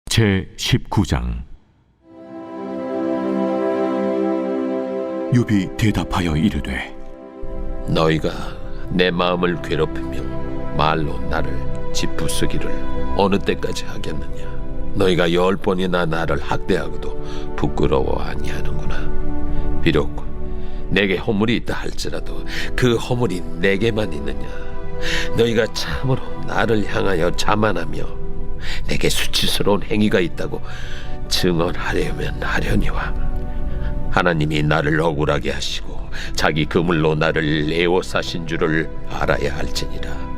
제19장. 욥이 대답하여 이르되, 너희가 내 마음을 괴롭히며 말로 나를 짓부수기를 어느 때까지 하겠느냐? 너희가 10번이나 나를 학대하고도 부끄러워 아니하는구나. 비록 내게 허물이 있다 할지라도 그 허물이 내게만 있느냐? 너희가 참으로 나를 향하여 자만하며 내게 수치스러운 행위가 있다고 증언하려면 하려니와, 하나님이 나를 억울하게 하시고 자기 그물로 나를 에워싸신 줄을 알아야 할지니라.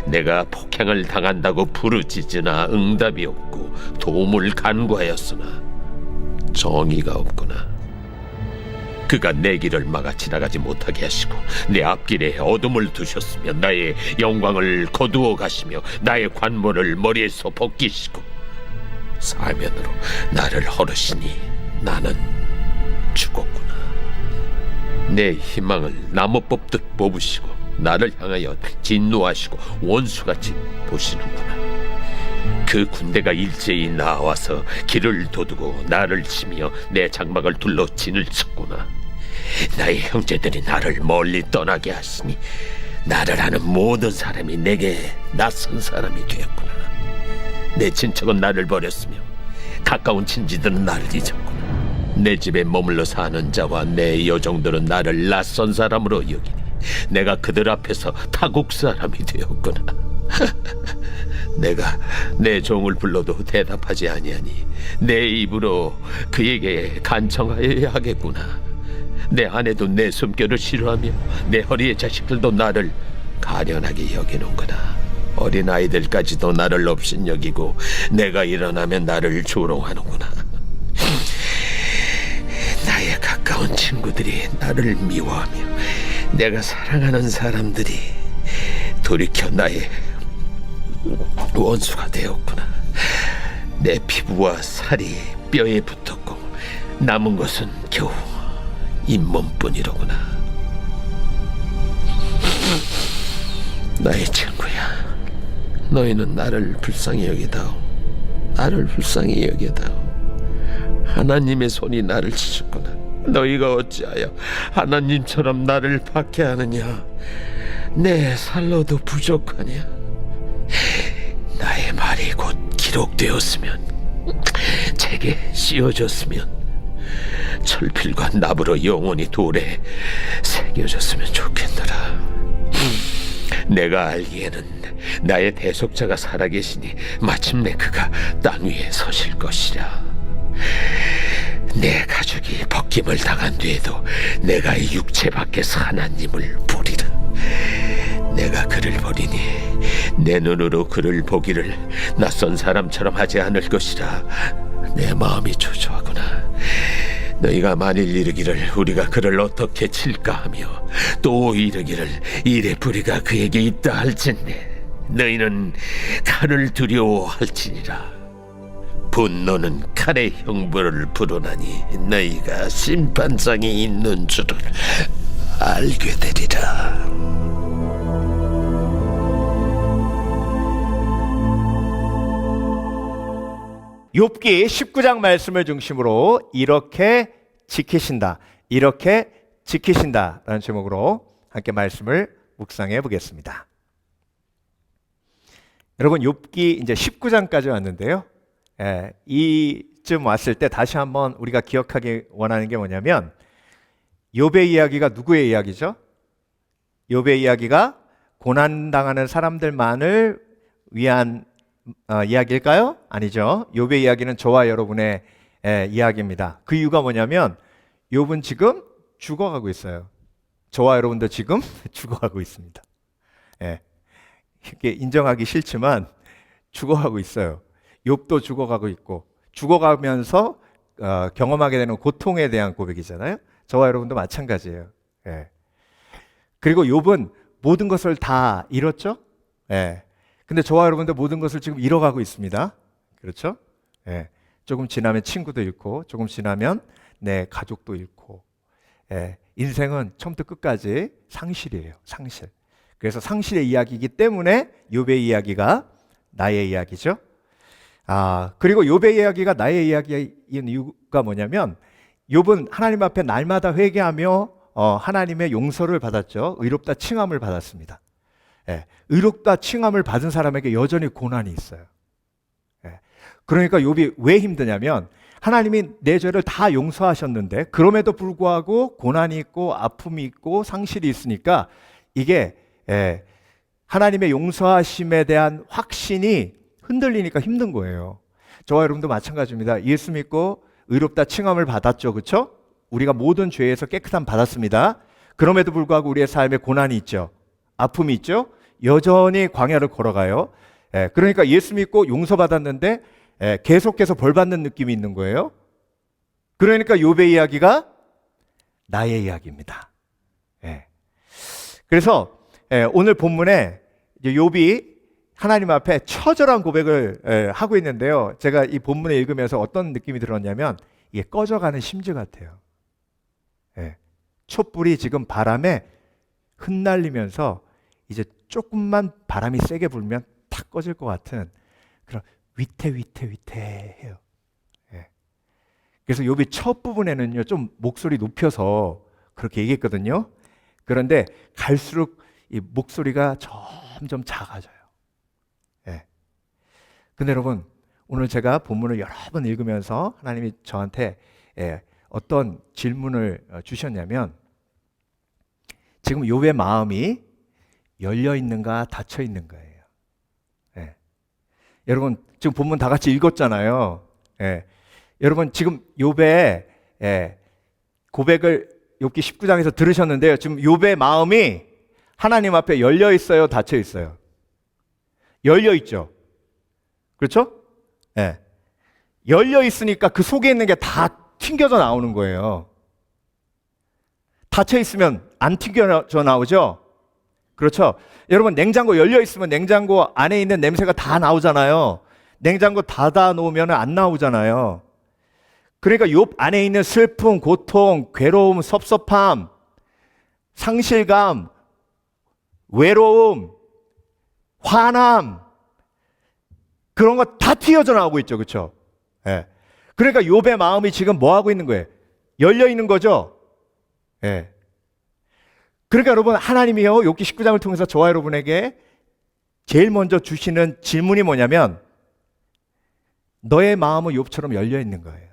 내가 폭행을 당한다고 부르짖으나 응답이 없고 도움을 간구하였으나 정의가 없구나. 그가 내 길을 막아 지나가지 못하게 하시고 내 앞길에 어둠을 두셨으며 나의 영광을 거두어 가시며 나의 관모를 머리에서 벗기시고 사면으로 나를 허르시니 나는 죽었구나. 내 희망을 나무 뽑듯 뽑으시고 나를 향하여 진노하시고 원수같이 보시는구나. 그 군대가 일제히 나와서 길을 도두고 나를 치며 내 장막을 둘러 진을 쳤구나. 나의 형제들이 나를 멀리 떠나게 하시니 나를 아는 모든 사람이 내게 낯선 사람이 되었구나. 내 친척은 나를 버렸으며 가까운 친지들은 나를 잊었구나. 내 집에 머물러 사는 자와 내 여종들은 나를 낯선 사람으로 여기니 내가 그들 앞에서 타국 사람이 되었구나. 내가 내 종을 불러도 대답하지 아니하니 내 입으로 그에게 간청하여야 하겠구나. 내 아내도 내 숨결을 싫어하며 내 허리의 자식들도 나를 가련하게 여기는구나. 어린아이들까지도 나를 업신여기고 내가 일어나면 나를 조롱하는구나. 나의 가까운 친구들이 나를 미워하며 내가 사랑하는 사람들이 돌이켜 나의 원수가 되었구나. 내 피부와 살이 뼈에 붙었고 남은 것은 겨우 잇몸뿐이로구나. 나의 친구야, 너희는 나를 불쌍히 여기다오. 나를 불쌍히 여기다오. 하나님의 손이 나를 치셨구나. 너희가 어찌하여 하나님처럼 나를 박해하느냐? 내 살로도 부족하냐? 나의 말이 곧 기록되었으면, 책에 씌워졌으면, 철필과 납으로 영원히 돌에 새겨졌으면 좋겠노라. 내가 알기에는 나의 대속자가 살아계시니 마침내 그가 땅 위에 서실 것이라. 내 가족이 벗김을 당한 뒤에도 내가 이 육체 밖에서 하나님을 보리라. 내가 그를 보리니 내 눈으로 그를 보기를 낯선 사람처럼 하지 않을 것이라. 내 마음이 초조하구나. 너희가 만일 이르기를 우리가 그를 어떻게 칠까 하며 또 이르기를 이래 뿌리가 그에게 있다 할진대 너희는 칼을 두려워할지니라. 분노는 칼의 형벌을 부르나니 너희가 심판장이 있는 줄을 알게 되리라. 욥기 19장 말씀을 중심으로 이렇게 지키신다, 이렇게 지키신다 라는 제목으로 함께 말씀을 묵상해 보겠습니다. 여러분, 욥기 이제 19장까지 왔는데요. 이쯤 왔을 때 다시 한번 우리가 기억하기 원하는 게 뭐냐면, 욥의 이야기가 누구의 이야기죠? 욥의 이야기가 고난당하는 사람들만을 위한 이야기일까요? 아니죠. 욥의 이야기는 저와 여러분의 이야기입니다. 그 이유가 뭐냐면 욥은 지금 죽어가고 있어요. 저와 여러분도 지금 죽어가고 있습니다. 이렇게 인정하기 싫지만 죽어가고 있어요. 욥도 죽어가고 있고, 죽어가면서 경험하게 되는 고통에 대한 고백이잖아요. 저와 여러분도 마찬가지예요. 그리고 욥은 모든 것을 다 잃었죠. 근데 저와 여러분도 모든 것을 지금 잃어가고 있습니다. 그렇죠? 조금 지나면 친구도 잃고, 조금 지나면 내 가족도 잃고, 인생은 처음부터 끝까지 상실이에요. 상실. 그래서 상실의 이야기이기 때문에 욥의 이야기가 나의 이야기죠. 그리고 욥의 이야기가 나의 이야기인 이유가 뭐냐면 욥은 하나님 앞에 날마다 회개하며 하나님의 용서를 받았죠. 의롭다 칭함을 받았습니다. 의롭다 칭함을 받은 사람에게 여전히 고난이 있어요. 그러니까 욥이 왜 힘드냐면 하나님이 내 죄를 다 용서하셨는데 그럼에도 불구하고 고난이 있고 아픔이 있고 상실이 있으니까 이게 하나님의 용서하심에 대한 확신이 흔들리니까 힘든 거예요. 저와 여러분도 마찬가지입니다. 예수 믿고 의롭다 칭함을 받았죠. 그렇죠? 우리가 모든 죄에서 깨끗함 받았습니다. 그럼에도 불구하고 우리의 삶에 고난이 있죠. 아픔이 있죠. 여전히 광야를 걸어가요. 그러니까 예수 믿고 용서받았는데 계속해서 벌받는 느낌이 있는 거예요. 그러니까 욥의 이야기가 나의 이야기입니다. 그래서 오늘 본문에 이제 욥이 하나님 앞에 처절한 고백을 하고 있는데요. 제가 이 본문을 읽으면서 어떤 느낌이 들었냐면 이게 꺼져가는 심지 같아요. 촛불이 지금 바람에 흩날리면서 이제 조금만 바람이 세게 불면 탁 꺼질 것 같은 그런 위태해요. 그래서 욥이 첫 부분에는요 좀 목소리 높여서 그렇게 얘기했거든요. 그런데 갈수록 이 목소리가 점점 작아져요. 근데 여러분 오늘 제가 본문을 여러 번 읽으면서 하나님이 저한테 어떤 질문을 주셨냐면 지금 욥의 마음이 열려 있는가 닫혀 있는 거예요. 여러분 지금 본문 다 같이 읽었잖아요. 여러분 지금 욥의 고백을 욥기 19장에서 들으셨는데요. 지금 욥의 마음이 하나님 앞에 열려 있어요, 닫혀 있어요? 열려 있죠. 그렇죠? 열려 있으니까 그 속에 있는 게 다 튕겨져 나오는 거예요. 닫혀 있으면 안 튕겨져 나오죠? 그렇죠? 여러분 냉장고 열려 있으면 냉장고 안에 있는 냄새가 다 나오잖아요. 냉장고 닫아 놓으면 안 나오잖아요. 그러니까 욥 안에 있는 슬픔, 고통, 괴로움, 섭섭함, 상실감, 외로움, 화남 그런 거 다 튀어져 나오고 있죠. 그렇죠? 그러니까 욥의 마음이 지금 뭐 하고 있는 거예요? 열려 있는 거죠. 그러니까 여러분 하나님이요 욥기 19장을 통해서 저와 여러분에게 제일 먼저 주시는 질문이 뭐냐면 너의 마음은 욥처럼 열려 있는 거예요.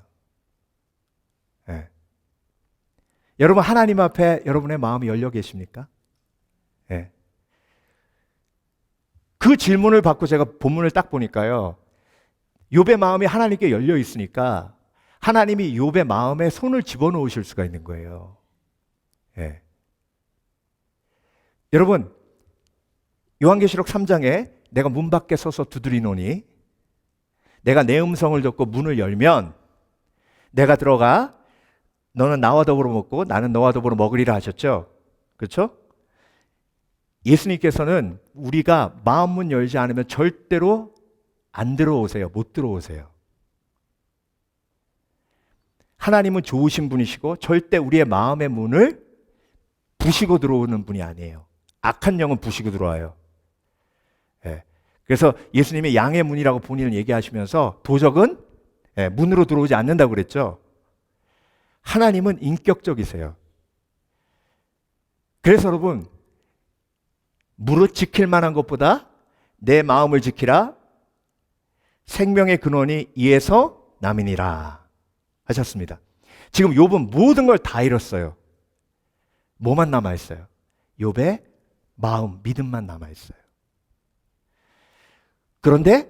여러분 하나님 앞에 여러분의 마음이 열려 계십니까? 그 질문을 받고 제가 본문을 딱 보니까요. 욥의 마음이 하나님께 열려 있으니까 하나님이 욥의 마음에 손을 집어넣으실 수가 있는 거예요. 여러분 요한계시록 3장에 내가 문 밖에 서서 두드리노니 내가 내 음성을 듣고 문을 열면 내가 들어가 너는 나와 더불어 먹고 나는 너와 더불어 먹으리라 하셨죠. 그렇죠? 예수님께서는 우리가 마음문 열지 않으면 절대로 안 들어오세요. 못 들어오세요. 하나님은 좋으신 분이시고 절대 우리의 마음의 문을 부시고 들어오는 분이 아니에요. 악한 영은 부시고 들어와요. 그래서 예수님이 양의 문이라고 본인을 얘기하시면서 도적은 문으로 들어오지 않는다고 그랬죠. 하나님은 인격적이세요. 그래서 여러분 무릇 지킬 만한 것보다 내 마음을 지키라 생명의 근원이 이에서 남이니라 하셨습니다. 지금 욥은 모든 걸 다 잃었어요. 뭐만 남아있어요? 욥의 마음, 믿음만 남아있어요. 그런데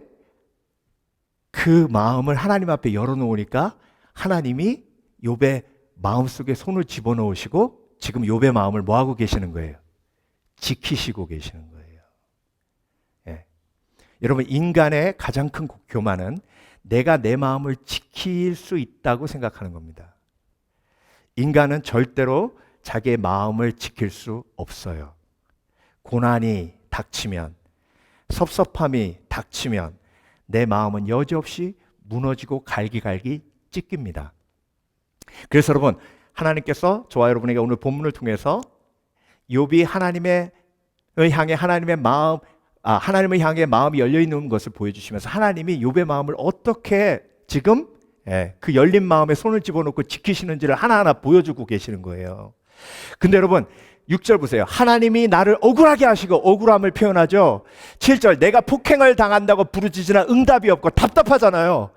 그 마음을 하나님 앞에 열어놓으니까 하나님이 욥의 마음속에 손을 집어넣으시고 지금 욥의 마음을 뭐하고 계시는 거예요? 지키시고 계시는 거예요. 여러분 인간의 가장 큰 교만은 내가 내 마음을 지킬 수 있다고 생각하는 겁니다. 인간은 절대로 자기의 마음을 지킬 수 없어요. 고난이 닥치면 섭섭함이 닥치면 내 마음은 여지없이 무너지고 갈기갈기 찢깁니다. 그래서 여러분 하나님께서 저와 여러분에게 오늘 본문을 통해서 욥이 하나님의 향해 하나님의 마음 하나님을 향해 마음이 열려 있는 것을 보여주시면서 하나님이 욥의 마음을 어떻게 지금 그 열린 마음에 손을 집어넣고 지키시는지를 하나하나 보여주고 계시는 거예요. 근데 여러분 6절 보세요. 하나님이 나를 억울하게 하시고 억울함을 표현하죠. 7절 내가 폭행을 당한다고 부르짖으나 응답이 없고 답답하잖아요.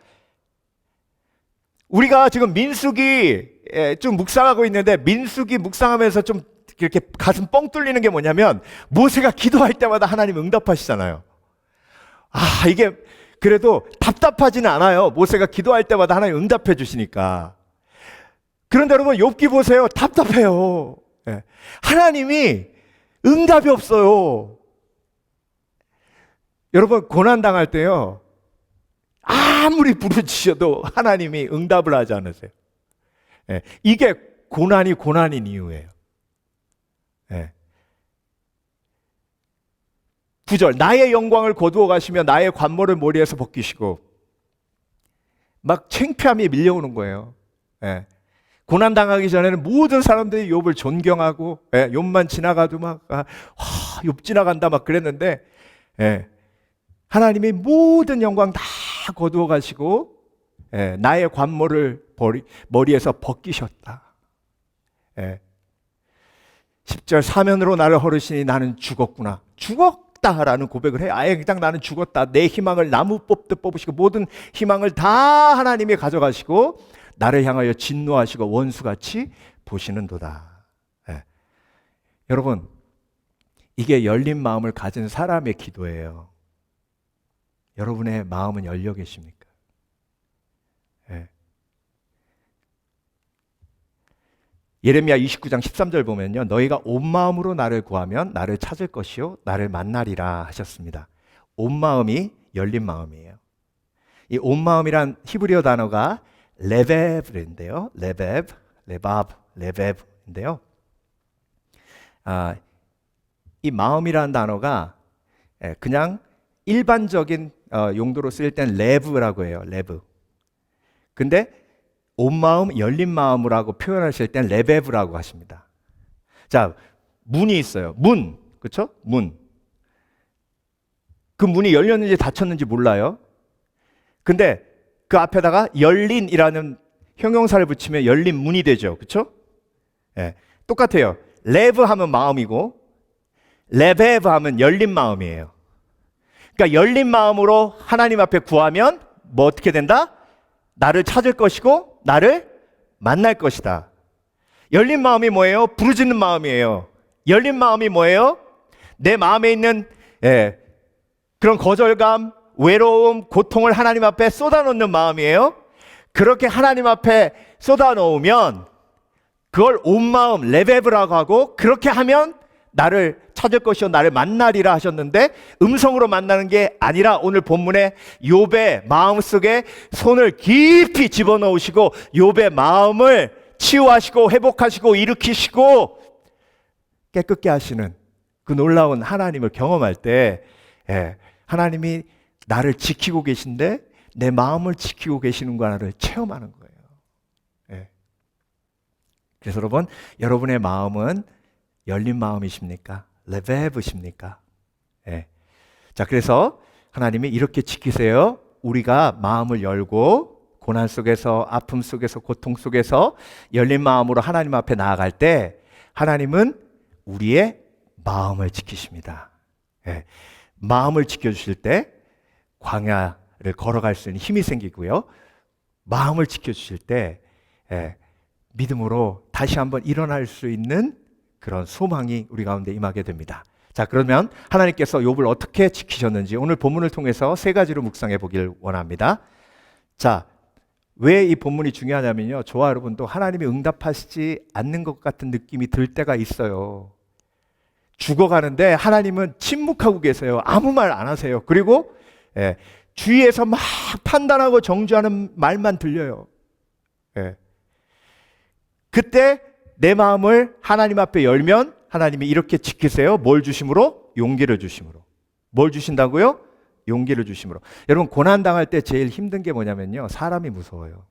우리가 지금 민수기 좀 묵상하고 있는데 민수기 묵상하면서 좀 이렇게 가슴 뻥 뚫리는 게 뭐냐면 모세가 기도할 때마다 하나님 응답하시잖아요. 이게 그래도 답답하지는 않아요. 모세가 기도할 때마다 하나님 응답해 주시니까. 그런데 여러분 욥기 보세요. 답답해요. 하나님이 응답이 없어요. 여러분 고난당할 때요. 아무리 부르짖어도 하나님이 응답을 하지 않으세요. 이게 고난인 이유예요. 9절 나의 영광을 거두어 가시며 나의 관모를 머리에서 벗기시고 막 창피함이 밀려오는 거예요. 고난당하기 전에는 모든 사람들이 욥을 존경하고 욥만 지나가도 막 욥 지나간다 막 그랬는데 하나님이 모든 영광 다 거두어 가시고 나의 관모를 머리에서 벗기셨다. 10절 사면으로 나를 허르시니 나는 죽었구나. 죽었다라는 고백을 해요. 아예 그냥 나는 죽었다. 내 희망을 나무 뽑듯 뽑으시고 모든 희망을 다 하나님이 가져가시고 나를 향하여 진노하시고 원수같이 보시는도다. 여러분 이게 열린 마음을 가진 사람의 기도예요. 여러분의 마음은 열려 계십니까? 예레미야 29장 13절 보면요. 너희가 온 마음으로 나를 구하면 나를 찾을 것이요 나를 만나리라 하셨습니다. 온 마음이 열린 마음이에요. 이 온 마음이란 히브리어 단어가 레베브인데요. 레베브인데요. 이 마음이라는 단어가 그냥 일반적인 용도로 쓰일 땐 레브라고 해요. 레브. 근데 온 마음, 열린 마음이라고 표현하실 땐 레베브라고 하십니다. 자, 문이 있어요. 문, 그렇죠? 문. 그 문이 열렸는지 닫혔는지 몰라요. 근데 그 앞에다가 열린이라는 형용사를 붙이면 열린 문이 되죠. 그렇죠? 똑같아요. 레브 하면 마음이고 레베브 하면 열린 마음이에요. 그러니까 열린 마음으로 하나님 앞에 구하면 뭐 어떻게 된다? 나를 찾을 것이고 나를 만날 것이다. 열린 마음이 뭐예요? 부르짖는 마음이에요. 열린 마음이 뭐예요? 내 마음에 있는 그런 거절감, 외로움, 고통을 하나님 앞에 쏟아놓는 마음이에요. 그렇게 하나님 앞에 쏟아놓으면 그걸 온 마음, 레베브라고 하고 그렇게 하면 나를 찾을 것이요 나를 만나리라 하셨는데 음성으로 만나는 게 아니라 오늘 본문에 욥의 마음속에 손을 깊이 집어넣으시고 욥의 마음을 치유하시고 회복하시고 일으키시고 깨끗게 하시는 그 놀라운 하나님을 경험할 때 하나님이 나를 지키고 계신데 내 마음을 지키고 계시는구나를 체험하는 거예요. 그래서 여러분의 마음은 열린 마음이십니까? 레베브십니까? 자, 그래서 하나님이 이렇게 지키세요. 우리가 마음을 열고 고난 속에서 아픔 속에서 고통 속에서 열린 마음으로 하나님 앞에 나아갈 때 하나님은 우리의 마음을 지키십니다. 마음을 지켜주실 때 광야를 걸어갈 수 있는 힘이 생기고요. 마음을 지켜주실 때 믿음으로 다시 한번 일어날 수 있는 그런 소망이 우리 가운데 임하게 됩니다. 자, 그러면 하나님께서 욥을 어떻게 지키셨는지 오늘 본문을 통해서 세 가지로 묵상해 보길 원합니다. 자, 왜 이 본문이 중요하냐면요. 저와 여러분도 하나님이 응답하시지 않는 것 같은 느낌이 들 때가 있어요. 죽어가는데 하나님은 침묵하고 계세요. 아무 말 안 하세요. 그리고 주위에서 막 판단하고 정죄하는 말만 들려요. 그때 내 마음을 하나님 앞에 열면 하나님이 이렇게 지키세요. 뭘 주심으로? 용기를 주심으로. 뭘 주신다고요? 용기를 주심으로. 여러분 고난당할 때 제일 힘든 게 뭐냐면요. 사람이 무서워요.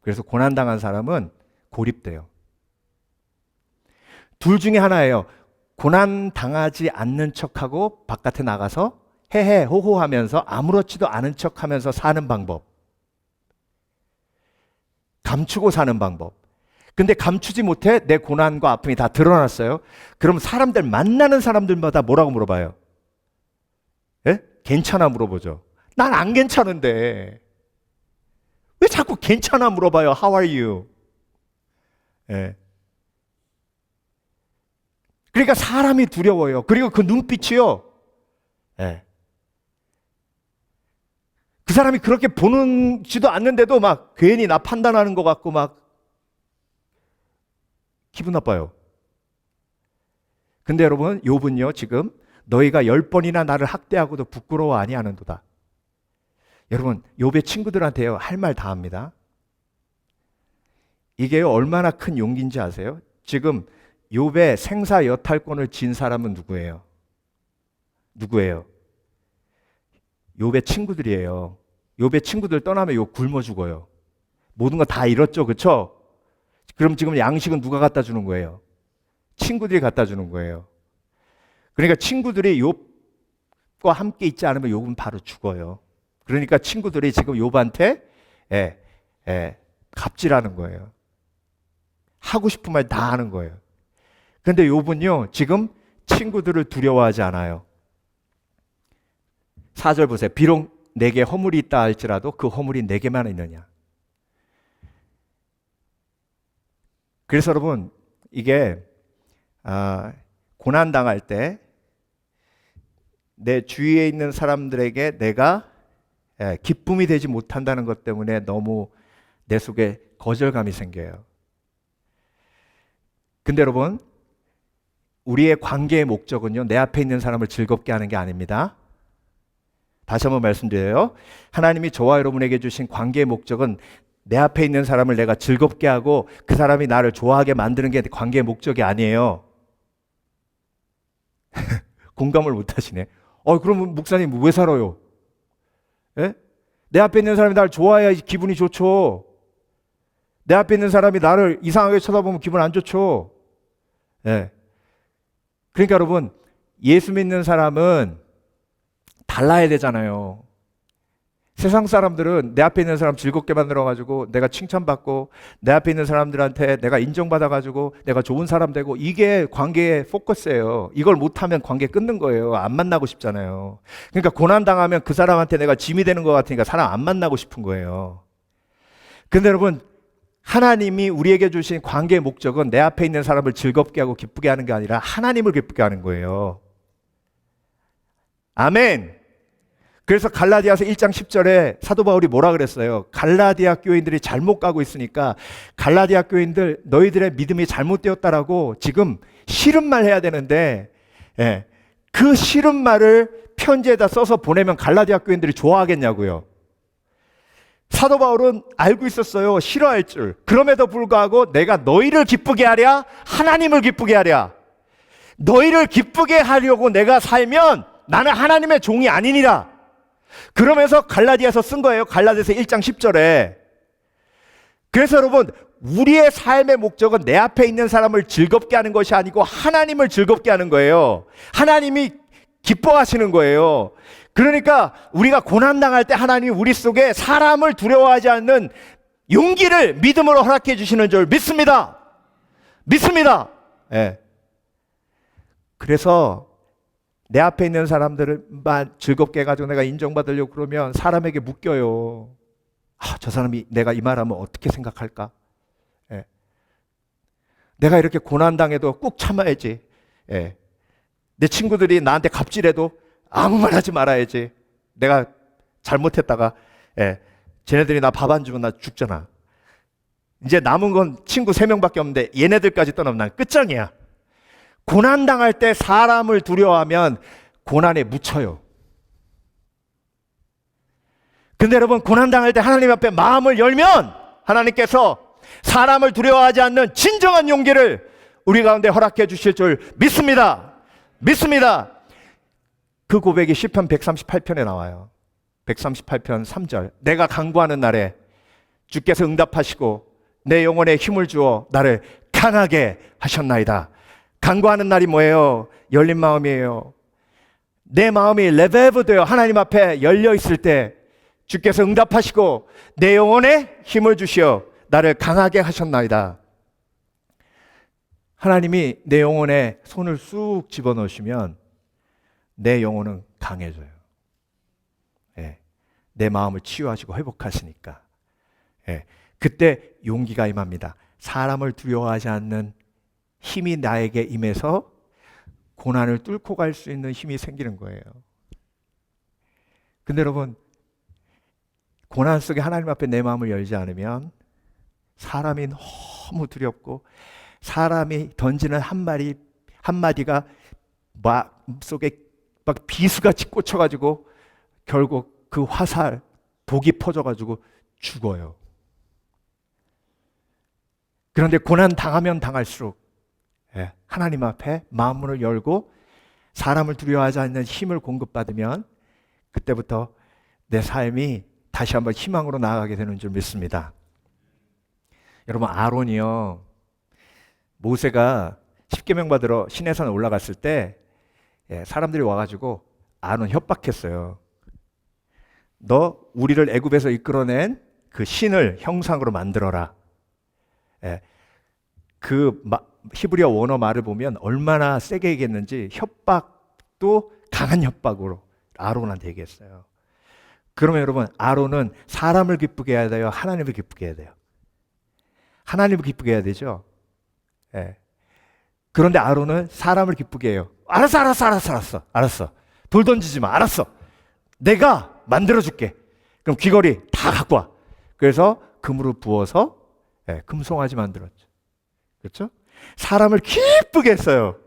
그래서 고난당한 사람은 고립돼요. 둘 중에 하나예요. 고난당하지 않는 척하고 바깥에 나가서 헤헤 호호하면서 아무렇지도 않은 척하면서 사는 방법. 감추고 사는 방법. 근데 감추지 못해 내 고난과 아픔이 다 드러났어요. 그럼 사람들 만나는 사람들마다 뭐라고 물어봐요? 예? 괜찮아 물어보죠. 난 안 괜찮은데 왜 자꾸 괜찮아 물어봐요? How are you? 예. 그러니까 사람이 두려워요. 그리고 그 눈빛이요. 예. 그 사람이 그렇게 보는지도 않는데도 막 괜히 나 판단하는 것 같고 막 기분 나빠요. 근데 여러분, 욥은요 지금 너희가 10번이나 나를 학대하고도 부끄러워 아니하는도다. 여러분, 욥의 친구들한테요 할 말 다 합니다. 이게 얼마나 큰 용기인지 아세요? 지금 욥의 생사 여탈권을 진 사람은 누구예요? 누구예요? 욥의 친구들이에요. 욥의 친구들 떠나면 욥 굶어 죽어요. 모든 거 다 잃었죠, 그렇죠? 그럼 지금 양식은 누가 갖다 주는 거예요? 친구들이 갖다 주는 거예요. 그러니까 친구들이 욥과 함께 있지 않으면 욥은 바로 죽어요. 그러니까 친구들이 지금 욥한테 갑질하는 거예요. 하고 싶은 말 다 하는 거예요. 근데 욥은요 지금 친구들을 두려워하지 않아요. 4절 보세요. 비록 내게 허물이 있다 할지라도 그 허물이 내게만 있느냐. 그래서 여러분, 이게 고난당할 때 내 주위에 있는 사람들에게 내가 기쁨이 되지 못한다는 것 때문에 너무 내 속에 거절감이 생겨요. 근데 여러분, 우리의 관계의 목적은요 내 앞에 있는 사람을 즐겁게 하는 게 아닙니다. 다시 한번 말씀드려요. 하나님이 저와 여러분에게 주신 관계의 목적은 내 앞에 있는 사람을 내가 즐겁게 하고 그 사람이 나를 좋아하게 만드는 게 관계의 목적이 아니에요. 공감을 못 하시네. 그러면 목사님 왜 살아요? 예? 내 앞에 있는 사람이 나를 좋아해야 기분이 좋죠. 내 앞에 있는 사람이 나를 이상하게 쳐다보면 기분 안 좋죠. 예. 그러니까 여러분, 예수 믿는 사람은 달라야 되잖아요. 세상 사람들은 내 앞에 있는 사람 즐겁게 만들어가지고 내가 칭찬받고 내 앞에 있는 사람들한테 내가 인정받아가지고 내가 좋은 사람 되고 이게 관계의 포커스예요. 이걸 못하면 관계 끊는 거예요. 안 만나고 싶잖아요. 그러니까 고난당하면 그 사람한테 내가 짐이 되는 것 같으니까 사람 안 만나고 싶은 거예요. 근데 여러분, 하나님이 우리에게 주신 관계의 목적은 내 앞에 있는 사람을 즐겁게 하고 기쁘게 하는 게 아니라 하나님을 기쁘게 하는 거예요. 아멘. 그래서 갈라디아서 1장 10절에 사도 바울이 뭐라 그랬어요? 갈라디아 교인들이 잘못 가고 있으니까 갈라디아 교인들 너희들의 믿음이 잘못되었다라고 지금 싫은 말 해야 되는데 그 싫은 말을 편지에다 써서 보내면 갈라디아 교인들이 좋아하겠냐고요. 사도 바울은 알고 있었어요. 싫어할 줄. 그럼에도 불구하고 내가 너희를 기쁘게 하랴 하나님을 기쁘게 하랴. 너희를 기쁘게 하려고 내가 살면 나는 하나님의 종이 아니니라. 그러면서 갈라디아서 쓴 거예요. 갈라디아서 1장 10절에. 그래서 여러분, 우리의 삶의 목적은 내 앞에 있는 사람을 즐겁게 하는 것이 아니고 하나님을 즐겁게 하는 거예요. 하나님이 기뻐하시는 거예요. 그러니까 우리가 고난당할 때 하나님이 우리 속에 사람을 두려워하지 않는 용기를 믿음으로 허락해 주시는 줄 믿습니다. 믿습니다. 예. 그래서 내 앞에 있는 사람들만 즐겁게 해가지고 내가 인정받으려고 그러면 사람에게 묶여요. 저 사람이 내가 이 말하면 어떻게 생각할까? 예. 내가 이렇게 고난당해도 꾹 참아야지. 예. 내 친구들이 나한테 갑질해도 아무 말 하지 말아야지. 내가 잘못했다가 쟤네들이 나 밥 안 주면 나 죽잖아. 이제 남은 건 친구 3명밖에 없는데 얘네들까지 떠나면 난 끝장이야. 고난당할 때 사람을 두려워하면 고난에 묻혀요. 근데 여러분, 고난당할 때 하나님 앞에 마음을 열면 하나님께서 사람을 두려워하지 않는 진정한 용기를 우리 가운데 허락해 주실 줄 믿습니다. 믿습니다. 그 고백이 시편 138편에 나와요. 138편 3절. 내가 간구하는 날에 주께서 응답하시고 내 영혼에 힘을 주어 나를 강하게 하셨나이다. 간구하는 날이 뭐예요? 열린 마음이에요. 내 마음이 레베브 되어 하나님 앞에 열려 있을 때 주께서 응답하시고 내 영혼에 힘을 주시어 나를 강하게 하셨나이다. 하나님이 내 영혼에 손을 쑥 집어넣으시면 내 영혼은 강해져요. 예, 내 마음을 치유하시고 회복하시니까. 예, 그때 용기가 임합니다. 사람을 두려워하지 않는 힘이 나에게 임해서 고난을 뚫고 갈 수 있는 힘이 생기는 거예요. 근데 여러분, 고난 속에 하나님 앞에 내 마음을 열지 않으면 사람이 너무 두렵고 사람이 던지는 한마디가 마음속에 막 비수같이 꽂혀가지고 결국 그 화살, 독이 퍼져가지고 죽어요. 그런데 고난 당하면 당할수록 하나님 앞에 마음문을 열고 사람을 두려워하지 않는 힘을 공급받으면 그때부터 내 삶이 다시 한번 희망으로 나아가게 되는 줄 믿습니다. 여러분, 아론이요, 모세가 십계명 받으러 시내산에 올라갔을 때 사람들이 와가지고 아론 협박했어요. 너 우리를 애굽에서 이끌어낸 그 신을 형상으로 만들어라. 그 히브리어 원어 말을 보면 얼마나 세게 얘기했는지 협박도 강한 협박으로 아론한테 얘기했어요. 그러면 여러분, 아론은 사람을 기쁘게 해야 돼요? 하나님을 기쁘게 해야 돼요? 하나님을 기쁘게 해야 되죠. 그런데 아론은 사람을 기쁘게 해요. 알았어. 돌 던지지 마. 알았어. 내가 만들어줄게. 그럼 귀걸이 다 갖고 와. 그래서 금으로 부어서 금송아지 만들었죠. 그렇죠? 사람을 기쁘게 했어요.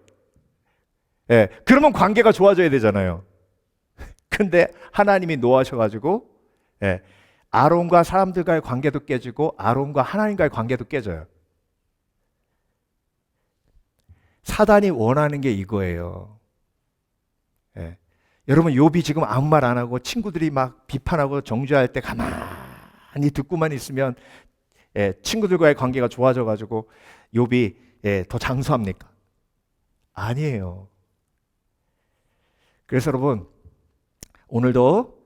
그러면 관계가 좋아져야 되잖아요. 근데 하나님이 노하셔가지고 아론과 사람들과의 관계도 깨지고 아론과 하나님과의 관계도 깨져요. 사단이 원하는 게 이거예요. 여러분, 욥이 지금 아무 말 안 하고 친구들이 막 비판하고 정죄할 때 가만히 듣고만 있으면 친구들과의 관계가 좋아져가지고 욥이 더 장수합니까? 아니에요. 그래서 여러분, 오늘도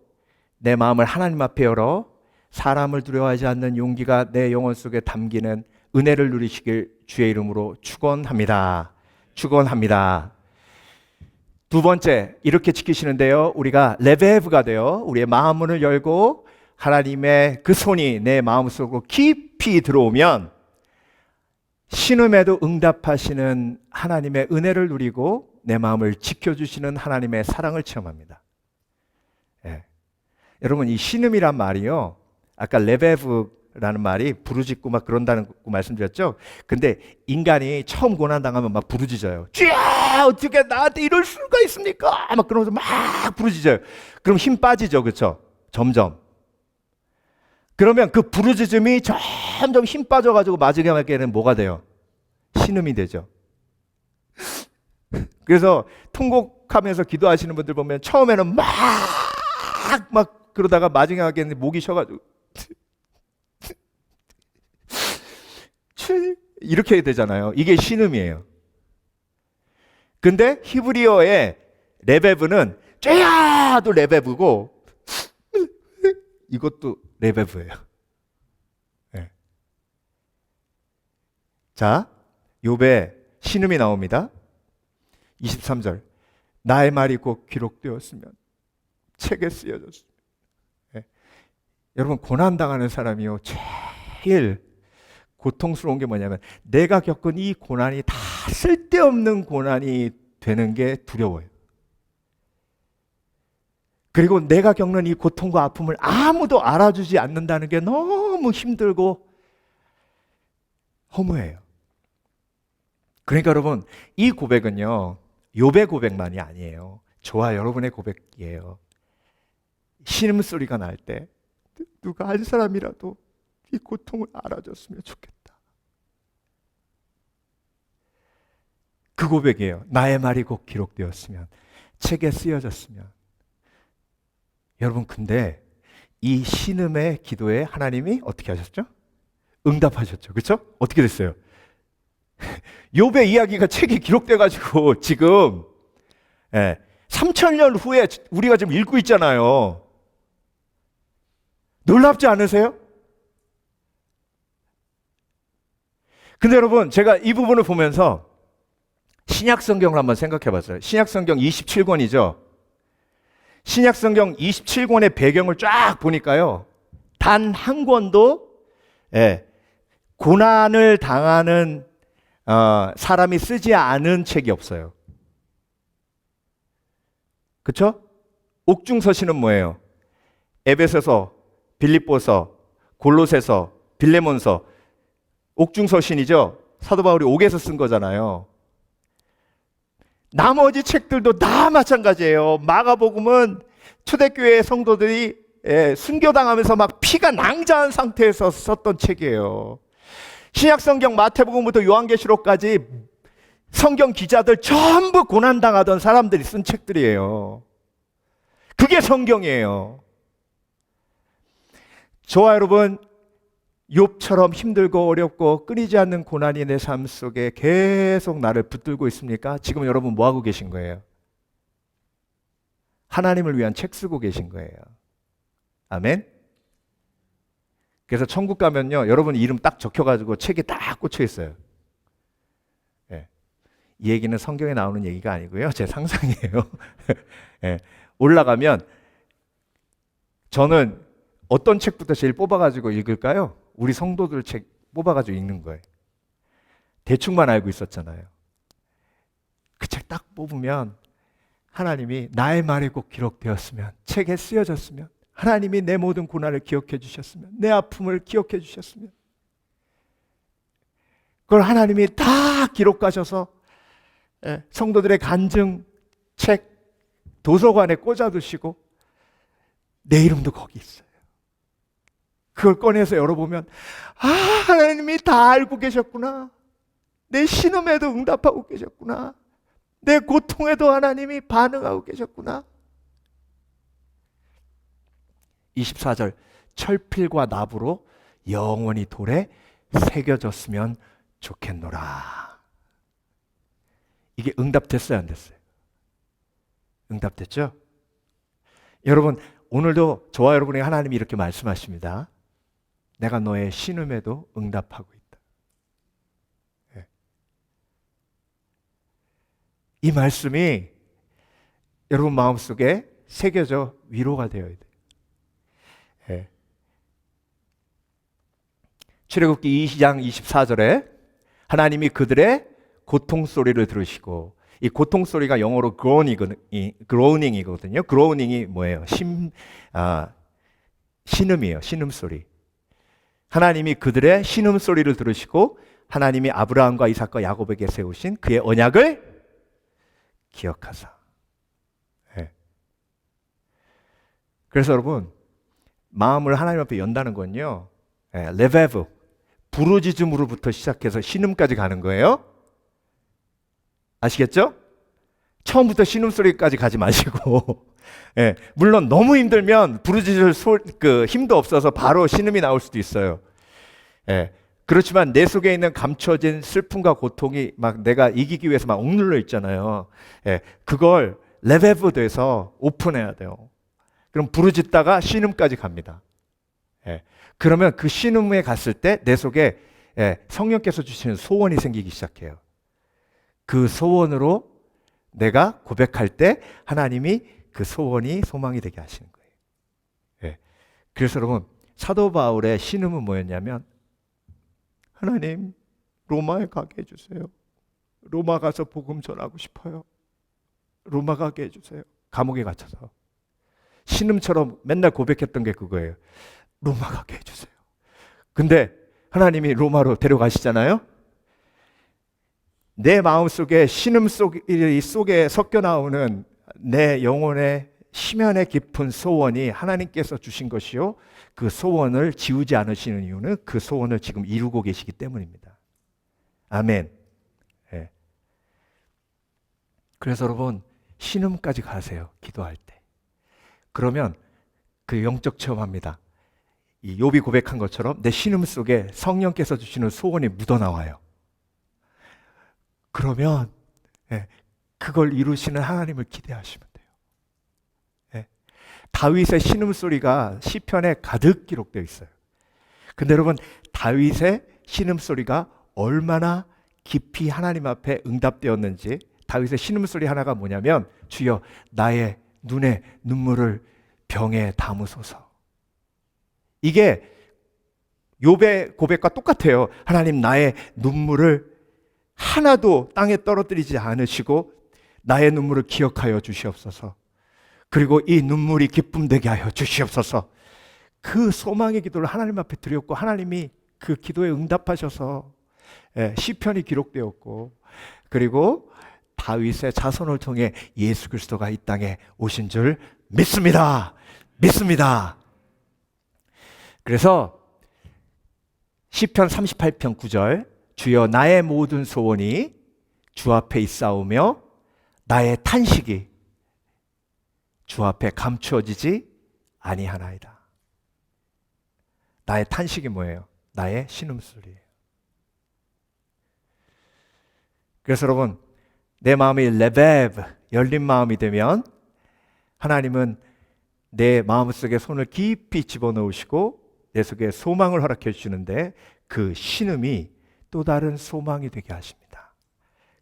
내 마음을 하나님 앞에 열어 사람을 두려워하지 않는 용기가 내 영혼 속에 담기는 은혜를 누리시길 주의 이름으로 축원합니다. 두 번째, 이렇게 지키시는데요, 우리가 레베브가 되어 우리의 마음문을 열고 하나님의 그 손이 내 마음속으로 깊이 들어오면 신음에도 응답하시는 하나님의 은혜를 누리고 내 마음을 지켜주시는 하나님의 사랑을 체험합니다. 여러분, 이 신음이란 말이요, 아까 레베브라는 말이 부르짖고 막 그런다는 거 말씀드렸죠. 근데 인간이 처음 고난당하면 막 부르짖어요. 주야, 어떻게 나한테 이럴 수가 있습니까? 막 그러면서 막 부르짖어요. 그럼 힘 빠지죠, 그렇죠? 점점. 그러면 그 부르짖음이 점점 힘 빠져가지고 마지막에는 뭐가 돼요? 신음이 되죠. 그래서 통곡하면서 기도하시는 분들 보면 처음에는 막 그러다가 마지막에는 목이 쉬어가지고 이렇게 되잖아요. 이게 신음이에요. 근데 히브리어의 레베브는 쬐야도 레베브고 이것도 레베브예요. 자, 욥의 신음이 나옵니다. 23절. 나의 말이 곧 기록되었으면 책에 쓰여졌습니다. 여러분, 고난당하는 사람이요, 제일 고통스러운 게 뭐냐면 내가 겪은 이 고난이 다 쓸데없는 고난이 되는 게 두려워요. 그리고 내가 겪는 이 고통과 아픔을 아무도 알아주지 않는다는 게 너무 힘들고 허무해요. 그러니까 여러분, 이 고백은요, 욥의 고백만이 아니에요. 저와 여러분의 고백이에요. 신음소리가 날 때 누가 한 사람이라도 이 고통을 알아줬으면 좋겠다. 그 고백이에요. 나의 말이 곧 기록되었으면, 책에 쓰여졌으면. 여러분, 근데 이 신음의 기도에 하나님이 어떻게 하셨죠? 응답하셨죠. 그렇죠? 어떻게 됐어요? 욥의 이야기가 책에 기록돼 가지고 지금 3,000년 후에 우리가 지금 읽고 있잖아요. 놀랍지 않으세요? 근데 여러분, 제가 이 부분을 보면서 신약 성경을 한번 생각해 봤어요. 신약 성경 27권이죠. 신약 성경 27권의 배경을 쫙 보니까요. 단 한 권도 고난을 당하는 사람이 쓰지 않은 책이 없어요. 그렇죠? 옥중서신은 뭐예요? 에베소서, 빌립보서, 골로새서, 빌레몬서, 옥중서신이죠. 사도 바울이 옥에서 쓴 거잖아요. 나머지 책들도 다 마찬가지예요. 마가복음은 초대교회 성도들이 순교당하면서 막 피가 낭자한 상태에서 썼던 책이에요. 신약성경 마태복음부터 요한계시록까지 성경 기자들 전부 고난당하던 사람들이 쓴 책들이에요. 그게 성경이에요. 저와 여러분, 욥처럼 힘들고 어렵고 끊이지 않는 고난이 내 삶 속에 계속 나를 붙들고 있습니까? 지금 여러분 뭐 하고 계신 거예요? 하나님을 위한 책 쓰고 계신 거예요. 아멘? 그래서 천국 가면요, 여러분 이름 딱 적혀가지고 책에 딱 꽂혀 있어요. 예. 이 얘기는 성경에 나오는 얘기가 아니고요, 제 상상이에요. 예. 올라가면 저는 어떤 책부터 제일 뽑아가지고 읽을까요? 우리 성도들 책 뽑아가지고 읽는 거예요. 대충만 알고 있었잖아요. 그 책 딱 뽑으면 하나님이 나의 말이 꼭 기록되었으면, 책에 쓰여졌으면, 하나님이 내 모든 고난을 기억해 주셨으면, 내 아픔을 기억해 주셨으면, 그걸 하나님이 다 기록하셔서 성도들의 간증 책 도서관에 꽂아두시고 내 이름도 거기 있어요. 그걸 꺼내서 열어보면 하나님이 다 알고 계셨구나. 내 신음에도 응답하고 계셨구나. 내 고통에도 하나님이 반응하고 계셨구나. 24절, 철필과 납으로 영원히 돌에 새겨졌으면 좋겠노라. 이게 응답됐어요, 안 됐어요? 응답됐죠? 여러분, 오늘도 저와 여러분에게 하나님이 이렇게 말씀하십니다. 내가 너의 신음에도 응답하고 있다. 네. 이 말씀이 여러분 마음속에 새겨져 위로가 되어야 돼요. 네. 출애굽기 2장 24절에 하나님이 그들의 고통 소리를 들으시고, 이 고통 소리가 영어로 groaning이거든요. groaning이 뭐예요? 신음이에요. 신음 소리. 하나님이 그들의 신음 소리를 들으시고 하나님이 아브라함과 이삭과 야곱에게 세우신 그의 언약을 기억하사. 네. 그래서 여러분, 마음을 하나님 앞에 연다는 건요, 레베브, 부르짖음으로부터 시작해서 신음까지 가는 거예요. 아시겠죠? 처음부터 신음소리까지 가지 마시고 물론 너무 힘들면 부르짖을 힘도 없어서 바로 신음이 나올 수도 있어요. 그렇지만 내 속에 있는 감춰진 슬픔과 고통이 막 내가 이기기 위해서 막 억눌러 있잖아요. 그걸 레베브 돼서 오픈해야 돼요. 그럼 부르짖다가 신음까지 갑니다. 그러면 그 신음에 갔을 때 내 속에 성령께서 주시는 소원이 생기기 시작해요. 그 소원으로 내가 고백할 때 하나님이 그 소원이 소망이 되게 하시는 거예요. 그래서 여러분, 사도 바울의 신음은 뭐였냐면, 하나님, 로마에 가게 해주세요. 로마 가서 복음 전하고 싶어요. 로마 가게 해주세요. 감옥에 갇혀서. 신음처럼 맨날 고백했던 게 그거예요. 로마 가게 해주세요. 근데 하나님이 로마로 데려가시잖아요. 내 마음속에 신음 속에 섞여 나오는 내 영혼의 심연의 깊은 소원이 하나님께서 주신 것이요, 그 소원을 지우지 않으시는 이유는 그 소원을 지금 이루고 계시기 때문입니다. 아멘. 그래서 여러분, 신음까지 가세요, 기도할 때. 그러면 그 영적 체험합니다. 이 욥이 고백한 것처럼 내 신음 속에 성령께서 주시는 소원이 묻어나와요. 그러면 그걸 이루시는 하나님을 기대하시면 돼요. 다윗의 신음소리가 시편에 가득 기록되어 있어요. 근데 여러분, 다윗의 신음소리가 얼마나 깊이 하나님 앞에 응답되었는지, 다윗의 신음소리 하나가 뭐냐면, 주여 나의 눈에 눈물을 병에 담으소서. 이게 욥의 고백과 똑같아요. 하나님, 나의 눈물을 하나도 땅에 떨어뜨리지 않으시고 나의 눈물을 기억하여 주시옵소서. 그리고 이 눈물이 기쁨 되게 하여 주시옵소서. 그 소망의 기도를 하나님 앞에 드렸고, 하나님이 그 기도에 응답하셔서 시편이 기록되었고, 그리고 다윗의 자손을 통해 예수 그리스도가 이 땅에 오신 줄 믿습니다. 믿습니다. 그래서 시편 38편 9절, 주여 나의 모든 소원이 주 앞에 있사오며 나의 탄식이 주 앞에 감추어지지 아니하나이다. 나의 탄식이 뭐예요? 나의 신음소리예요. 그래서 여러분, 내 마음이 레베브, 열린 마음이 되면 하나님은 내 마음속에 손을 깊이 집어넣으시고 내 속에 소망을 허락해 주시는데, 그 신음이 또 다른 소망이 되게 하십니다.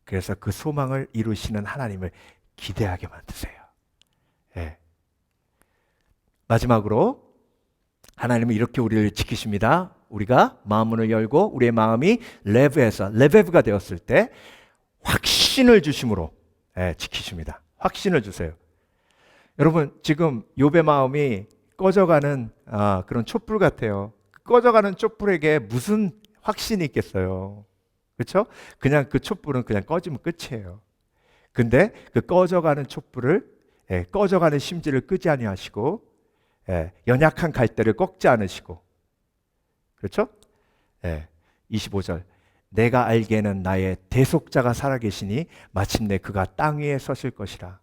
그래서 그 소망을 이루시는 하나님을 기대하게 만드세요. 네. 마지막으로 하나님은 이렇게 우리를 지키십니다. 우리가 마음문을 열고 우리의 마음이 레베브가 되었을 때 확신을 주심으로 지키십니다. 확신을 주세요. 여러분, 지금 욥의 마음이 꺼져가는 그런 촛불 같아요. 꺼져가는 촛불에게 무슨 확신이 있겠어요? 그렇죠? 그냥 그 촛불은 그냥 꺼지면 끝이에요. 근데 그 꺼져가는 촛불을, 꺼져가는 심지를 끄지 아니하시고, 연약한 갈대를 꺾지 않으시고, 그렇죠? 25절, 내가 알기에는 나의 대속자가 살아계시니 마침내 그가 땅 위에 서실 것이라.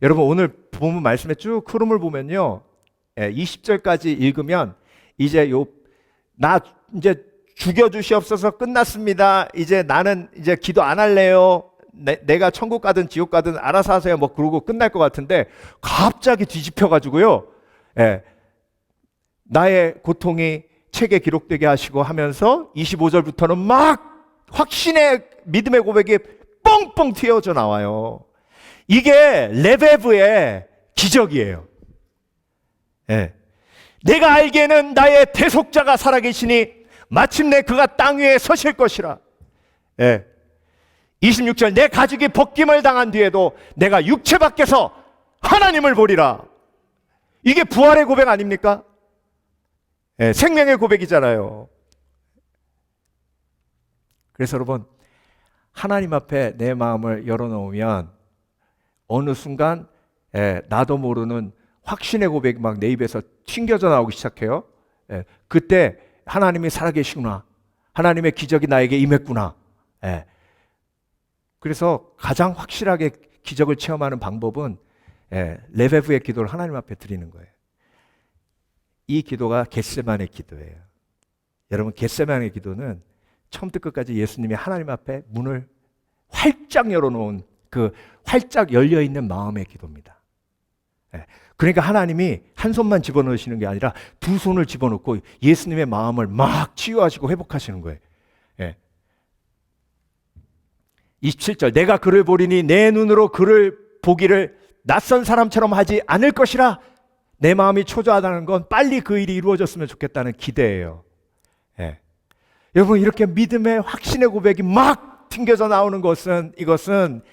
여러분, 오늘 본문 말씀에 쭉 흐름을 보면요, 20절까지 읽으면 이제 나 이제 죽여주시옵소서, 끝났습니다. 이제 나는 이제 기도 안 할래요. 내가 천국 가든 지옥 가든 알아서 하세요. 뭐 그러고 끝날 것 같은데, 갑자기 뒤집혀가지고요, 나의 고통이 책에 기록되게 하시고 하면서 25절부터는 막 확신의 믿음의 고백이 뻥뻥 튀어져 나와요. 이게 레베브의 기적이에요. 내가 알기에는 나의 대속자가 살아계시니 마침내 그가 땅 위에 서실 것이라. 26절, 내 가죽이 벗김을 당한 뒤에도 내가 육체 밖에서 하나님을 보리라. 이게 부활의 고백 아닙니까? 생명의 고백이잖아요. 그래서 여러분, 하나님 앞에 내 마음을 열어놓으면 어느 순간 나도 모르는 확신의 고백이 막 내 입에서 튕겨져 나오기 시작해요. 그때 하나님이 살아계시구나, 하나님의 기적이 나에게 임했구나. 그래서 가장 확실하게 기적을 체험하는 방법은 레베브의 기도를 하나님 앞에 드리는 거예요. 이 기도가 겟세마네 기도예요. 여러분, 겟세마네 기도는 처음부터 끝까지 예수님이 하나님 앞에 문을 활짝 열어놓은 그 활짝 열려있는 마음의 기도입니다. 그러니까 하나님이 한 손만 집어넣으시는 게 아니라 두 손을 집어넣고 예수님의 마음을 막 치유하시고 회복하시는 거예요. 27절, 내가 그를 보리니 내 눈으로 그를 보기를 낯선 사람처럼 하지 않을 것이라. 내 마음이 초조하다는 건 빨리 그 일이 이루어졌으면 좋겠다는 기대예요. 여러분, 이렇게 믿음의 확신의 고백이 막 튕겨져 나오는 것은, 이것은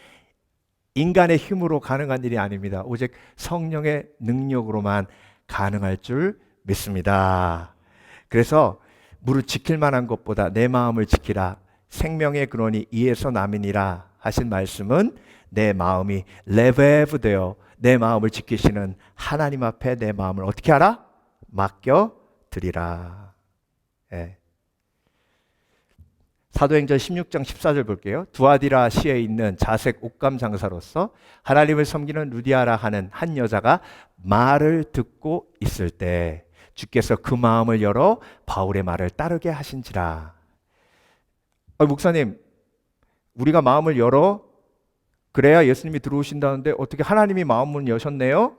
인간의 힘으로 가능한 일이 아닙니다. 오직 성령의 능력으로만 가능할 줄 믿습니다. 그래서 무릇 지킬 만한 것보다 내 마음을 지키라. 생명의 근원이 이에서 남이니라 하신 말씀은 내 마음이 레베브 되어 내 마음을 지키시는 하나님 앞에 내 마음을 어떻게 하라? 맡겨 드리라. 사도행전 16장 14절 볼게요. 두아디라 시에 있는 자색 옷감 장사로서 하나님을 섬기는 루디아라 하는 한 여자가 말을 듣고 있을 때 주께서 그 마음을 열어 바울의 말을 따르게 하신지라. 목사님, 우리가 마음을 열어 그래야 예수님이 들어오신다는데 어떻게 하나님이 마음문을 여셨네요?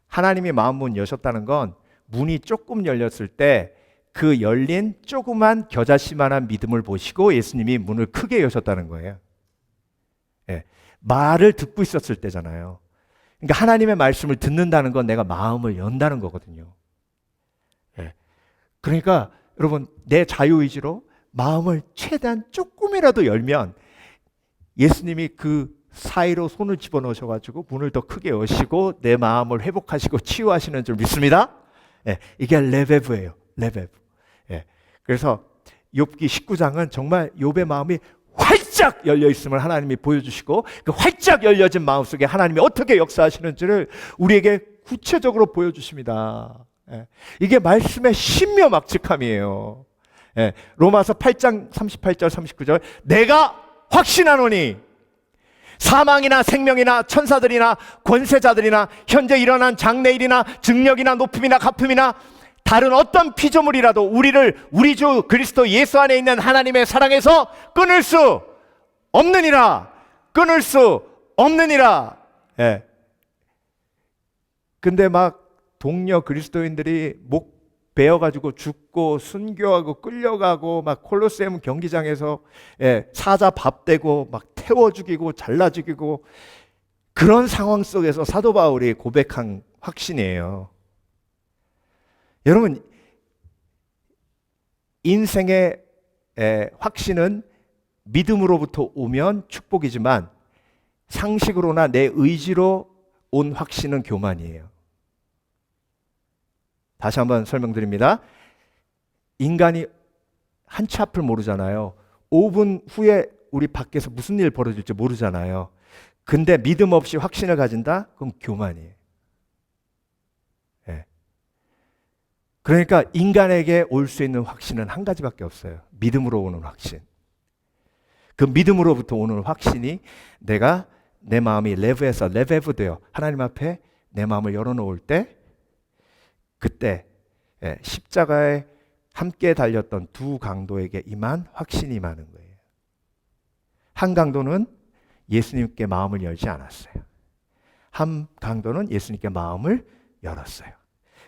하나님이 마음문 여셨다는 건 문이 조금 열렸을 때 그 열린 조그만 겨자씨만한 믿음을 보시고 예수님이 문을 크게 여셨다는 거예요. 예, 말을 듣고 있었을 때잖아요. 그러니까 하나님의 말씀을 듣는다는 건 내가 마음을 연다는 거거든요. 예, 그러니까 여러분 내 자유의지로 마음을 최대한 조금이라도 열면 예수님이 그 사이로 손을 집어넣으셔가지고 문을 더 크게 여시고 내 마음을 회복하시고 치유하시는 줄 믿습니다. 예, 이게 레베브예요. 레베브. 예, 그래서 욥기 19장은 정말 욥의 마음이 활짝 열려 있음을 하나님이 보여주시고 그 활짝 열려진 마음 속에 하나님이 어떻게 역사하시는지를 우리에게 구체적으로 보여주십니다. 예, 이게 말씀의 신묘막측함이에요. 예, 로마서 8장 38절 39절 내가 확신하노니 사망이나 생명이나 천사들이나 권세자들이나 현재 일어난 장래일이나 증력이나 높음이나 가품이나 다른 어떤 피조물이라도 우리를 우리 주 그리스도 예수 안에 있는 하나님의 사랑에서 끊을 수 없느니라. 끊을 수 없느니라. 예. 근데 막 동료 그리스도인들이 목 베어가지고 죽고 순교하고 끌려가고 막 콜로세움 경기장에서 사자 밥 대고 막 태워 죽이고 잘라 죽이고 그런 상황 속에서 사도 바울이 고백한 확신이에요. 여러분 인생의 확신은 믿음으로부터 오면 축복이지만 상식으로나 내 의지로 온 확신은 교만이에요. 다시 한번 설명드립니다. 인간이 한 치 앞을 모르잖아요. 5분 후에 우리 밖에서 무슨 일 벌어질지 모르잖아요. 근데 믿음 없이 확신을 가진다? 그럼 교만이에요. 네. 그러니까 인간에게 올 수 있는 확신은 한 가지밖에 없어요. 믿음으로 오는 확신. 그 믿음으로부터 오는 확신이 내가 내 마음이 레브에서 레베브 되어 하나님 앞에 내 마음을 열어놓을 때 그때 십자가에 함께 달렸던 두 강도에게 임한 확신이 임하는 거예요. 한 강도는 예수님께 마음을 열지 않았어요. 한 강도는 예수님께 마음을 열었어요.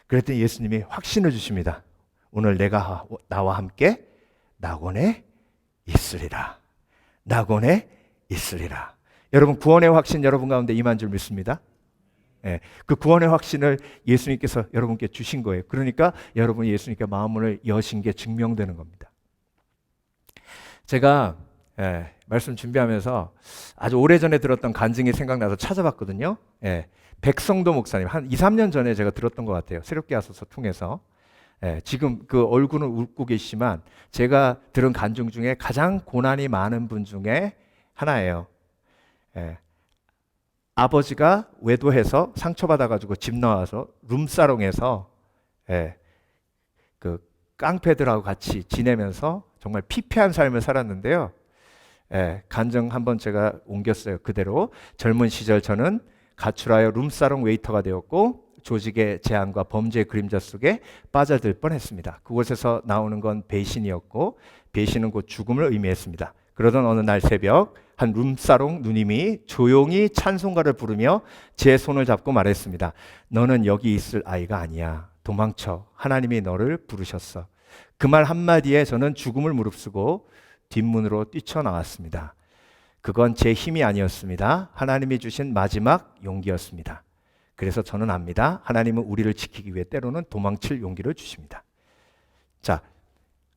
그랬더니 예수님이 확신을 주십니다. 오늘 내가 나와 함께 낙원에 있으리라. 낙원에 있으리라. 여러분 구원의 확신 여러분 가운데 임한 줄 믿습니다. 예, 그 구원의 확신을 예수님께서 여러분께 주신 거예요. 그러니까 여러분이 예수님께 마음을 여신 게 증명되는 겁니다. 제가 말씀 준비하면서 아주 오래전에 들었던 간증이 생각나서 찾아봤거든요. 백성도 목사님 한 2, 3년 전에 제가 들었던 것 같아요. 새롭게 하소서 통해서. 지금 그 얼굴은 웃고 계시지만 제가 들은 간증 중에 가장 고난이 많은 분 중에 하나예요. 아버지가 외도해서 상처받아가지고 집 나와서 룸사롱에서 그 깡패들하고 같이 지내면서 정말 피폐한 삶을 살았는데요. 간증 한번 제가 옮겼어요. 그대로 젊은 시절 저는 가출하여 룸사롱 웨이터가 되었고 조직의 재앙과 범죄의 그림자 속에 빠져들 뻔했습니다. 그곳에서 나오는 건 배신이었고 배신은 곧 죽음을 의미했습니다. 그러던 어느 날 새벽 한 룸사롱 누님이 조용히 찬송가를 부르며 제 손을 잡고 말했습니다. 너는 여기 있을 아이가 아니야. 도망쳐. 하나님이 너를 부르셨어. 그 말 한마디에 저는 죽음을 무릅쓰고 뒷문으로 뛰쳐나왔습니다. 그건 제 힘이 아니었습니다. 하나님이 주신 마지막 용기였습니다. 그래서 저는 압니다. 하나님은 우리를 지키기 위해 때로는 도망칠 용기를 주십니다. 자,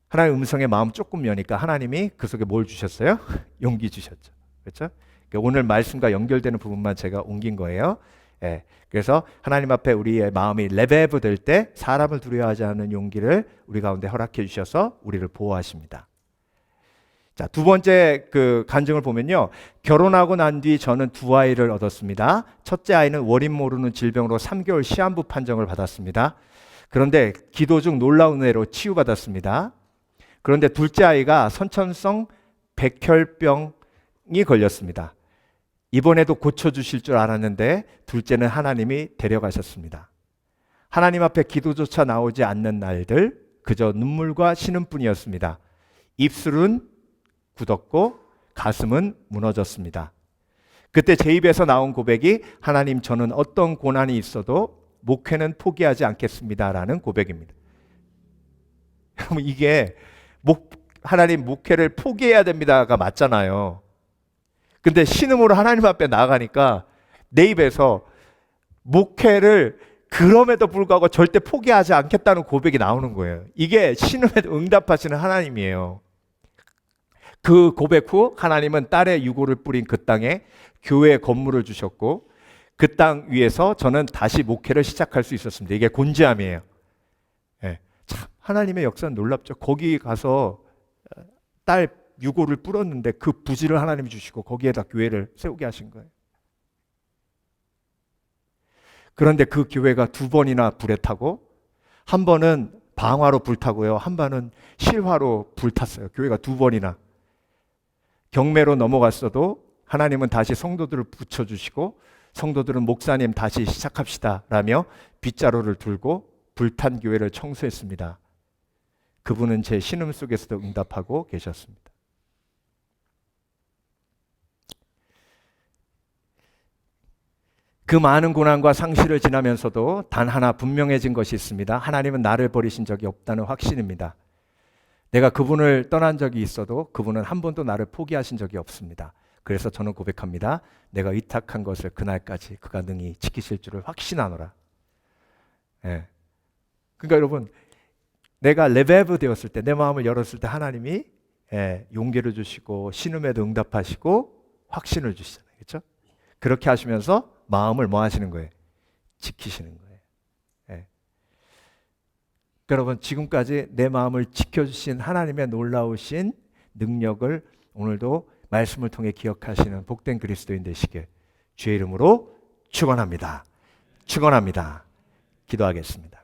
하나님의 음성에 마음 조금 여니까 하나님이 그 속에 뭘 주셨어요? 용기 주셨죠. 그렇죠? 오늘 말씀과 연결되는 부분만 제가 옮긴 거예요. 그래서 하나님 앞에 우리의 마음이 레베브 될 때 사람을 두려워하지 않는 용기를 우리 가운데 허락해 주셔서 우리를 보호하십니다. 자, 두 번째 그 간증을 보면요. 결혼하고 난 뒤 저는 두 아이를 얻었습니다. 첫째 아이는 원인 모르는 질병으로 3개월 시한부 판정을 받았습니다. 그런데 기도 중 놀라운 은혜로 치유받았습니다. 그런데 둘째 아이가 선천성 백혈병이 걸렸습니다. 이번에도 고쳐주실 줄 알았는데 둘째는 하나님이 데려가셨습니다. 하나님 앞에 기도조차 나오지 않는 날들 그저 눈물과 신음뿐이었습니다. 입술은 굳었고 가슴은 무너졌습니다. 그때 제 입에서 나온 고백이 하나님 저는 어떤 고난이 있어도 목회는 포기하지 않겠습니다라는 고백입니다. 여러분 이게 하나님 목회를 포기해야 됩니다가 맞잖아요. 근데 신음으로 하나님 앞에 나아가니까 내 입에서 목회를 그럼에도 불구하고 절대 포기하지 않겠다는 고백이 나오는 거예요. 이게 신음에도 응답하시는 하나님이에요. 그 고백 후 하나님은 딸의 유고를 뿌린 그 땅에 교회 건물을 주셨고 그 땅 위에서 저는 다시 목회를 시작할 수 있었습니다. 이게 곤지암이에요. 네. 참 하나님의 역사는 놀랍죠. 거기 가서 딸 유고를 뿌렸는데 그 부지를 하나님이 주시고 거기에다 교회를 세우게 하신 거예요. 그런데 그 교회가 2번이나 불에 타고 한 번은 방화로 불타고요. 한 번은 실화로 불탔어요. 교회가 2번이나. 경매로 넘어갔어도 하나님은 다시 성도들을 붙여주시고 성도들은 목사님 다시 시작합시다 라며 빗자루를 들고 불탄 교회를 청소했습니다. 그분은 제 신음 속에서도 응답하고 계셨습니다. 그 많은 고난과 상실을 지나면서도 단 하나 분명해진 것이 있습니다. 하나님은 나를 버리신 적이 없다는 확신입니다. 내가 그분을 떠난 적이 있어도 그분은 한 번도 나를 포기하신 적이 없습니다. 그래서 저는 고백합니다. 내가 의탁한 것을 그날까지 그가 능히 지키실 줄을 확신하노라. 예. 그러니까 여러분 내가 레베브 되었을 때 내 마음을 열었을 때 하나님이 용기를 주시고 신음에도 응답하시고 확신을 주시잖아요. 그렇죠? 그렇게 하시면서 마음을 뭐 하시는 거예요? 지키시는 거예요. 예. 그러니까 여러분 지금까지 내 마음을 지켜주신 하나님의 놀라우신 능력을 오늘도 말씀을 통해 기억하시는 복된 그리스도인 되시길 주의 이름으로 축원합니다. 축원합니다. 기도하겠습니다.